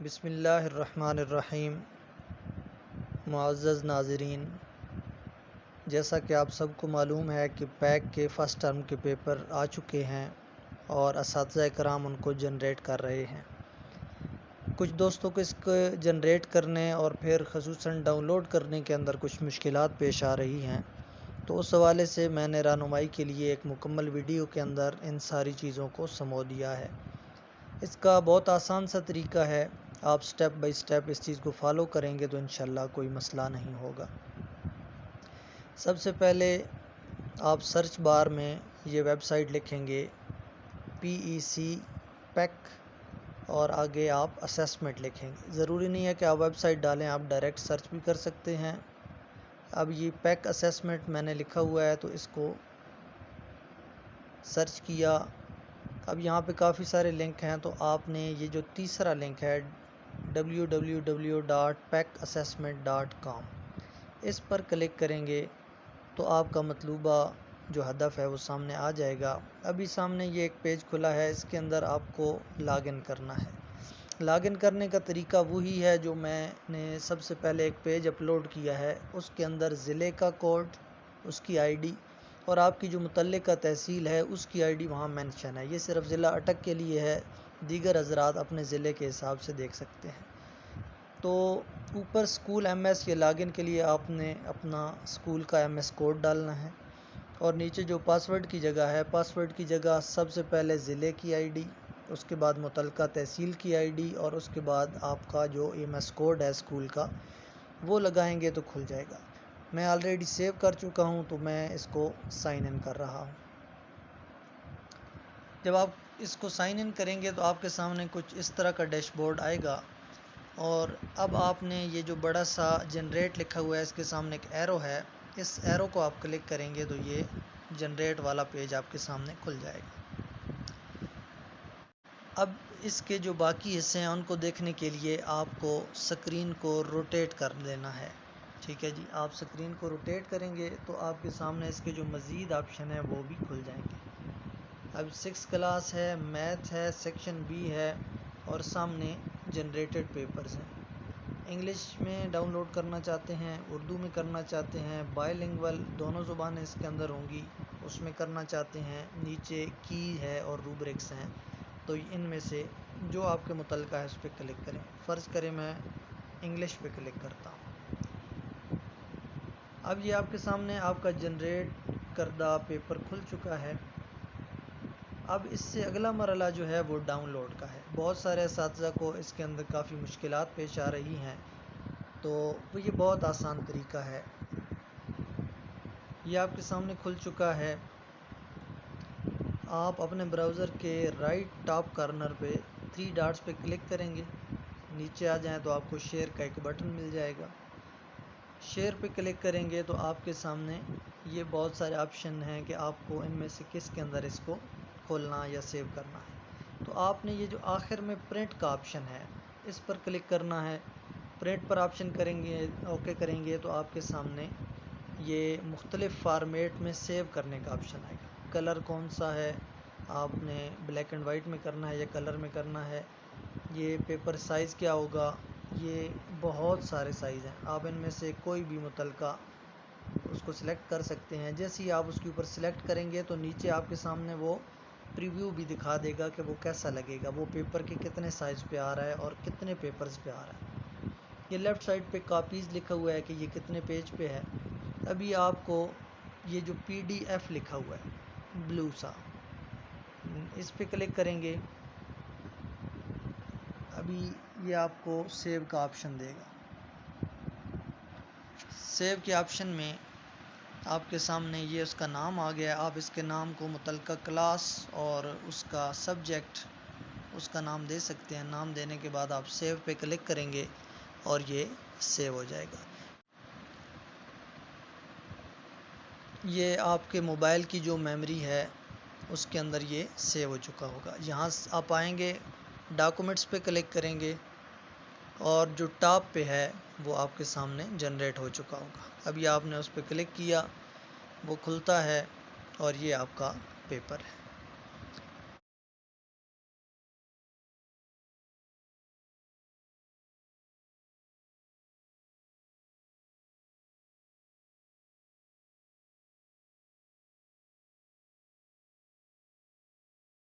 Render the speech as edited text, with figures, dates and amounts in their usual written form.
بسم اللہ الرحمن الرحیم۔ معزز ناظرین، جیسا کہ آپ سب کو معلوم ہے کہ پیک کے فرسٹ ٹرم کے پیپر آ چکے ہیں اور اساتذہ کرام ان کو جنریٹ کر رہے ہیں۔ کچھ دوستوں کو اس کو جنریٹ کرنے اور پھر خصوصاً ڈاؤن لوڈ کرنے کے اندر کچھ مشکلات پیش آ رہی ہیں، تو اس حوالے سے میں نے رہنمائی کے لیے ایک مکمل ویڈیو کے اندر ان ساری چیزوں کو سمو دیا ہے۔ اس کا بہت آسان سا طریقہ ہے، آپ سٹیپ بائی سٹیپ اس چیز کو فالو کریں گے تو انشاءاللہ کوئی مسئلہ نہیں ہوگا۔ سب سے پہلے آپ سرچ بار میں یہ ویب سائٹ لکھیں گے PEC پیک اور آگے آپ اسیسمنٹ لکھیں گے۔ ضروری نہیں ہے کہ آپ ویب سائٹ ڈالیں، آپ ڈائریکٹ سرچ بھی کر سکتے ہیں۔ اب یہ پیک اسیسمنٹ میں نے لکھا ہوا ہے تو اس کو سرچ کیا۔ اب یہاں پہ کافی سارے لنک ہیں، تو آپ نے یہ جو تیسرا لنک ہے www.pekassessment.com اس پر کلک کریں گے تو آپ کا مطلوبہ جو ہدف ہے وہ سامنے آ جائے گا۔ ابھی سامنے یہ ایک پیج کھلا ہے، اس کے اندر آپ کو لاگ ان کرنا ہے۔ لاگ ان کرنے کا طریقہ وہی ہے جو میں نے سب سے پہلے ایک پیج اپلوڈ کیا ہے، اس کے اندر ضلع کا کوڈ، اس کی ID اور آپ کی جو متعلقہ تحصیل ہے اس کی ID وہاں مینشن ہے۔ یہ صرف ضلع اٹک کے لیے ہے، دیگر حضرات اپنے ضلع کے حساب سے دیکھ سکتے ہیں۔ تو اوپر اسکول MS یا لاگ ان کے لیے آپ نے اپنا اسکول کا MS کوڈ ڈالنا ہے، اور نیچے جو پاسورڈ کی جگہ ہے، پاسورڈ کی جگہ سب سے پہلے ضلع کی ID، اس کے بعد متعلقہ تحصیل کی ID اور اس کے بعد آپ کا جو MS کوڈ ہے اسکول کا وہ لگائیں گے تو کھل جائے گا۔ میں آلریڈی سیو کر چکا ہوں تو میں اس کو سائن ان کر رہا ہوں۔ جب آپ اس کو سائن ان کریں گے تو آپ کے سامنے کچھ اس طرح کا ڈیش بورڈ آئے گا، اور اب آپ نے یہ جو بڑا سا جنریٹ لکھا ہوا ہے اس کے سامنے ایک ایرو ہے، اس ایرو کو آپ کلک کریں گے تو یہ جنریٹ والا پیج آپ کے سامنے کھل جائے گا۔ اب اس کے جو باقی حصے ہیں ان کو دیکھنے کے لیے آپ کو سکرین کو روٹیٹ کر لینا ہے۔ ٹھیک ہے جی، آپ سکرین کو روٹیٹ کریں گے تو آپ کے سامنے اس کے جو مزید آپشن ہیں وہ بھی کھل جائیں گے۔ اب 6 کلاس ہے، میتھ ہے، سیکشن B ہے اور سامنے جنریٹڈ پیپرز ہیں۔ انگلش میں ڈاؤن لوڈ کرنا چاہتے ہیں، اردو میں کرنا چاہتے ہیں، بائی لنگول دونوں زبانیں اس کے اندر ہوں گی، اس میں کرنا چاہتے ہیں، نیچے کی ہے اور روبرکس ہیں، تو ان میں سے جو آپ کے متعلقہ ہے اس پہ کلک کریں۔ فرض کریں میں انگلش پہ کلک کرتا ہوں۔ اب یہ آپ کے سامنے آپ کا جنریٹ کردہ پیپر کھل چکا ہے۔ اب اس سے اگلا مرحلہ جو ہے وہ ڈاؤن لوڈ کا ہے۔ بہت سارے اساتذہ کو اس کے اندر کافی مشکلات پیش آ رہی ہیں، تو یہ بہت آسان طریقہ ہے۔ یہ آپ کے سامنے کھل چکا ہے۔ آپ اپنے براؤزر کے رائٹ ٹاپ کارنر پہ 3 ڈاٹس پہ کلک کریں گے، نیچے آ جائیں تو آپ کو شیئر کا ایک بٹن مل جائے گا۔ شیئر پہ کلک کریں گے تو آپ کے سامنے یہ بہت سارے آپشن ہیں کہ آپ کو ان میں سے کس کے اندر اس کو کھولنا یا سیو کرنا ہے۔ تو آپ نے یہ جو آخر میں پرنٹ کا آپشن ہے اس پر کلک کرنا ہے۔ پرنٹ پر آپشن کریں گے، اوکے کریں گے تو آپ کے سامنے یہ مختلف فارمیٹ میں سیو کرنے کا آپشن آئے گا۔ کلر کون سا ہے، آپ نے بلیک اینڈ وائٹ میں کرنا ہے یا کلر میں کرنا ہے، یہ پیپر سائز کیا ہوگا، یہ بہت سارے سائز ہیں، آپ ان میں سے کوئی بھی متعلقہ اس کو سلیکٹ کر سکتے ہیں۔ جیسے ہی آپ اس کے اوپر سلیکٹ کریں گے تو نیچے آپ کے سامنے وہ پریویو بھی دکھا دے گا کہ وہ کیسا لگے گا، وہ پیپر کے کتنے سائز پہ آ رہا ہے اور کتنے پیپرز پہ آ رہا ہے۔ یہ لیفٹ سائڈ پہ کاپیز لکھا ہوا ہے کہ یہ کتنے پیج پہ ہے۔ ابھی آپ کو یہ جو PDF لکھا ہوا ہے بلو سا، اس پہ کلک کریں گے، ابھی یہ آپ کو سیو کا آپشن دے گا۔ سیو کے آپشن میں آپ کے سامنے یہ اس کا نام آ گیا، آپ اس کے نام کو متعلقہ کلاس اور اس کا سبجیکٹ اس کا نام دے سکتے ہیں۔ نام دینے کے بعد آپ سیو پہ کلک کریں گے اور یہ سیو ہو جائے گا۔ یہ آپ کے موبائل کی جو میموری ہے اس کے اندر یہ سیو ہو چکا ہوگا۔ یہاں آپ آئیں گے، ڈاکومنٹس پہ کلک کریں گے اور جو ٹاپ پہ ہے وہ آپ کے سامنے جنریٹ ہو چکا ہوگا۔ ابھی آپ نے اس پہ کلک کیا، وہ کھلتا ہے اور یہ آپ کا پیپر ہے۔